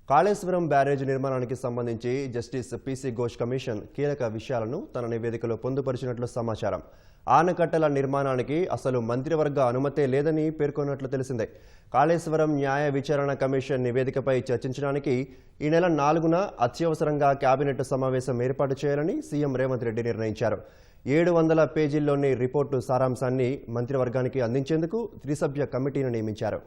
Kaleshwaram barrage నిర్మాణానికి సంబంధించి justice PC Ghosh commission కీలక విషయాలను తన నివేదికలో పొందుపరిచినట్లు సమాచారం. ఆనకట్టల నిర్మాణానికి అసలు మంత్రివర్గ అనుమతే లేదని పేర్కొన్నట్లు తెలిసిందే. కాళేశ్వరం న్యాయ విచారణ కమిషన్ నివేదికపై చర్చించడానికి ఈ నెల 4న అత్యవసరంగా కేబినెట్ సమావేశం ఏర్పాటు చేయాలని సీఎం రేవంత్ రెడ్డి నిర్ణయించారు. 700 పేజీల్లోని రిపోర్టు సారాంశాన్ని మంత్రివర్గానికి అందించేందుకు త్రిసభ్య కమిటీని నియమించారు.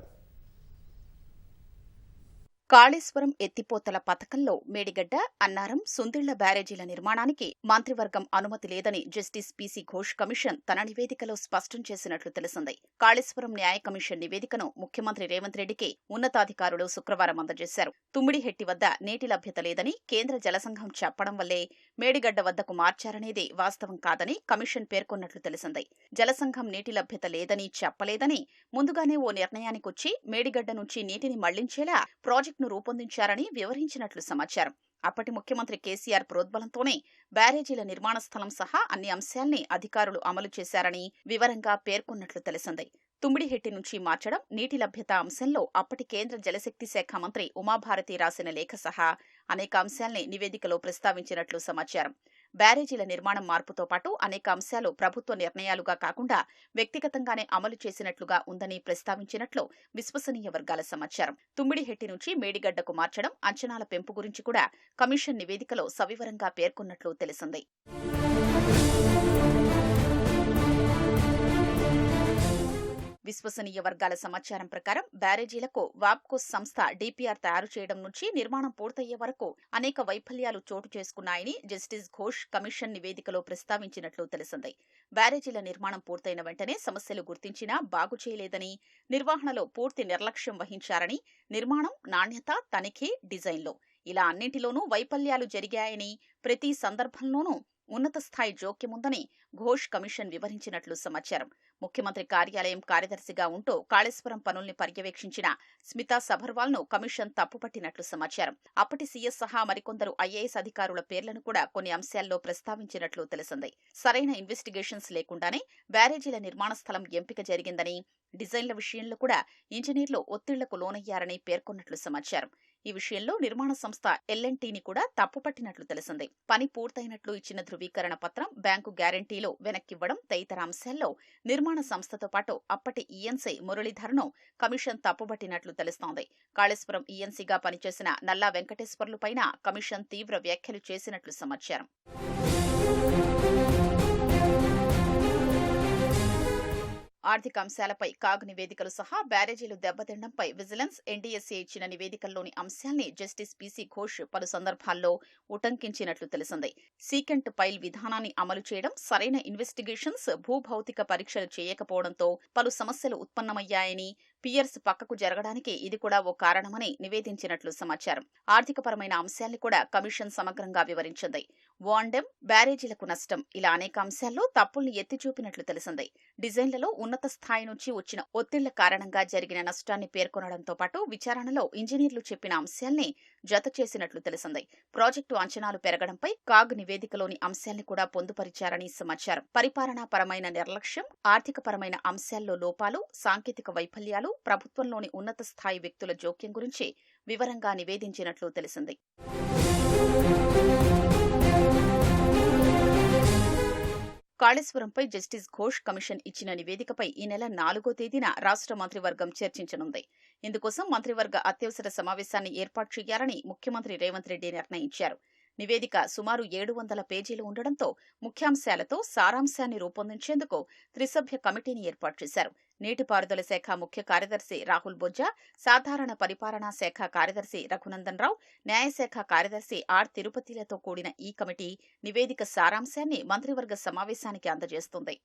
కాళేశ్వరం ఎత్తిపోతల పథకంలో మేడిగడ్డ, అన్నారం, సుందిళ్ల బ్యారేజీల నిర్మాణానికి మంత్రివర్గం అనుమతి లేదని జస్టిస్ పీసీ ఘోష్ కమిషన్ తన నివేదికలో స్పష్టం చేసినట్లు తెలిసింది. కాళేశ్వరం న్యాయ కమిషన్ నివేదికను ముఖ్యమంత్రి రేవంత్ రెడ్డికి ఉన్నతాధికారులు శుక్రవారం అందజేశారు. తుమ్మిడిహెట్టి వద్ద నీటి లభ్యత లేదని కేంద్ర జలసంఘం చెప్పడం వల్లే మేడిగడ్డ వద్దకు మార్చారనేది వాస్తవం కాదని కమిషన్ పేర్కొన్నట్లు తెలిసింది. జలసంఘం నీటి లభ్యత లేదని చెప్పలేదని ముందుగానే ఓ నిర్ణయానికొచ్చి మేడిగడ్డ నుంచి నీటిని మళ్లించేలా ప్రాజెక్టును రూపొందించారని వివరించినట్లు సమాచారం. అప్పటి ముఖ్యమంత్రి కేసీఆర్ ప్రోద్బలంతోనే బ్యారేజీల నిర్మాణ స్థలం సహా అన్ని అంశాల్ని అధికారులు అమలు చేశారని వివరంగా పేర్కొన్నట్లు తెలిసింది. తుమ్మిడిహెట్టి నుంచి మార్చడం, నీటి లభ్యత అంశంలో అప్పటి కేంద్ర జలశక్తి శాఖ మంత్రి ఉమాభారతి రాసిన లేఖ సహా అనేక అంశాల్ని నివేదికలో ప్రస్తావించినట్లు సమాచారం. బ్యారేజీల నిర్మాణం మార్పుతో పాటు అనేక అంశాలు ప్రభుత్వ నిర్ణయాలుగా కాకుండా వ్యక్తిగతంగానే అమలు చేసినట్లుగా ఉందని ప్రస్తావించినట్లు విశ్వసనీయ వర్గాల సమాచారం. తుమ్మిడిహెట్టి నుంచి మేడిగడ్డకు మార్చడం, అంచనాల పెంపు గురించి కూడా కమిషన్ నివేదికలో సవివరంగా పేర్కొన్నట్లు తెలిసింది. విశ్వసనీయ వర్గాల సమాచారం ప్రకారం బ్యారేజీలకు వాప్కో సంస్థ డీపీఆర్ తయారు చేయడం నుంచి నిర్మాణం పూర్తయ్యే వరకు అనేక వైఫల్యాలు చోటు చేసుకున్నాయని జస్టిస్ ఘోష్ కమిషన్ నివేదికలో ప్రస్తావించినట్లు తెలిసింది. బ్యారేజీల నిర్మాణం పూర్తయిన వెంటనే సమస్యలు గుర్తించినా బాగు చేయలేదని, నిర్వహణలో పూర్తి నిర్లక్ష్యం వహించారని, నిర్మాణం, నాణ్యత, తనిఖీ, డిజైన్లో ఇలా అన్నింటిలోనూ వైఫల్యాలు జరిగాయని, ప్రతి సందర్భంలోనూ ఉన్నత స్థాయి జోక్యముందని ఘోష్ కమిషన్ వివరించినట్లు సమాచారం. ముఖ్యమంత్రి కార్యాలయం కార్యదర్శిగా ఉంటూ కాళేశ్వరం పనుల్ని పర్యవేక్షించిన స్మితా సబర్వాల్ ను కమిషన్ తప్పుపట్టినట్లు సమాచారం. అప్పటి సీఎస్ సహా మరికొందరు ఐఏఎస్ అధికారుల పేర్లను కూడా కొన్ని అంశాల్లో ప్రస్తావించినట్లు తెలిసింది. సరైన ఇన్వెస్టిగేషన్స్ లేకుండానే బ్యారేజీల నిర్మాణ స్థలం ఎంపిక జరిగిందని, డిజైన్ల విషయంలో కూడా ఇంజనీర్లు ఒత్తిళ్లకు లోనయ్యారని పేర్కొన్నట్లు సమాచారం. ఈ విషయంలో నిర్మాణ సంస్థ ఎల్ఎన్టీని కూడా తప్పుపట్టినట్లు తెలిసింది. పని పూర్తయినట్లు ఇచ్చిన ధృవీకరణ పత్రం, బ్యాంకు గ్యారంటీలు వెనక్కివ్వడం తదితర అంశాల్లో నిర్మాణ సంస్థతో పాటు అప్పటి ఈఎన్సీ మురళీధర్ను కమిషన్ తప్పుపట్టినట్లు తెలుస్తోంది. కాళేశ్వరం ఈఎన్సీగా పనిచేసిన నల్లా వెంకటేశ్వర్లుపైన కమిషన్ తీవ్ర వ్యాఖ్యలు చేసినట్లు సమాచారం. ఆర్థిక అంశాలపై కాగ్ నివేదికలు సహా బ్యారేజీలు దెబ్బతిండంపై విజిలెన్స్, ఎన్డీఎస్ఏ ఇచ్చిన నివేదికల్లోని అంశాల్ని జస్టిస్ పీసీ ఘోష్ పలు సందర్భాల్లో ఉటంకించినట్లు తెలిసింది. సీకెంట్ పైల్ విధానాన్ని అమలు చేయడం, సరైన ఇన్వెస్టిగేషన్స్, భూభౌతిక పరీక్షలు చేయకపోవడంతో పలు సమస్యలు ఉత్పన్నమయ్యాయని, పియర్స్ పక్కకు జరగడానికి ఇది కూడా ఓ కారణమని నివేదించినట్లు సమాచారం. ఆర్థికపరమైన అంశాల్ని కూడా కమిషన్ సమగ్రంగా వివరించింది. వాండెం, బ్యారేజీలకు నష్టం ఇలా అనేక అంశాల్లో తప్పుల్ని ఎత్తిచూపినట్లు తెలిసింది. డిజైన్లలో ఉన్నత స్థాయి నుంచి వచ్చిన ఒత్తిళ్ల కారణంగా జరిగిన నష్టాన్ని పేర్కొనడంతో పాటు విచారణలో ఇంజనీర్లు చెప్పిన అంశాల్ని జత చేసినట్లు తెలిసింది. ప్రాజెక్టు అంచనాలు పెరగడంపై కాగ్ నివేదికలోని అంశాల్ని కూడా పొందుపరిచారని సమాచారం. పరిపాలనాపరమైన నిర్లక్ష్యం, ఆర్థికపరమైన అంశాల్లో లోపాలు, సాంకేతిక వైఫల్యాలు, ప్రభుత్వంలోని ఉన్నత స్థాయి వ్యక్తుల జోక్యం గురించి వివరంగా నివేదించినట్లు తెలిసింది. కాళేశ్వరంపై జస్టిస్ ఘోష్ కమిషన్ ఇచ్చిన నివేదికపై ఈ నెల 4వ తేదీన రాష్ట్ర మంత్రివర్గం చర్చించనుంది. ఇందుకోసం మంత్రివర్గ అత్యవసర సమావేశాన్ని ఏర్పాటు చేయాలని ముఖ్యమంత్రి రేవంత్ రెడ్డి నిర్ణయించారు. నివేదిక సుమారు 700 పేజీలు ఉండడంతో ముఖ్యాంశాలతో సారాంశాన్ని రూపొందించేందుకు త్రిసభ్య కమిటీని ఏర్పాటు చేశారు. నీటిపారుదల శాఖ ముఖ్య కార్యదర్శి రాహుల్ బొజ్జా, సాధారణ పరిపాలనా శాఖ కార్యదర్శి రఘునందన్ రావు, న్యాయశాఖ కార్యదర్శి ఆర్ తిరుపతిలతో కూడిన ఈ కమిటీ నివేదిక సారాంశాన్ని మంత్రివర్గ సమావేశానికి అందజేస్తుంది.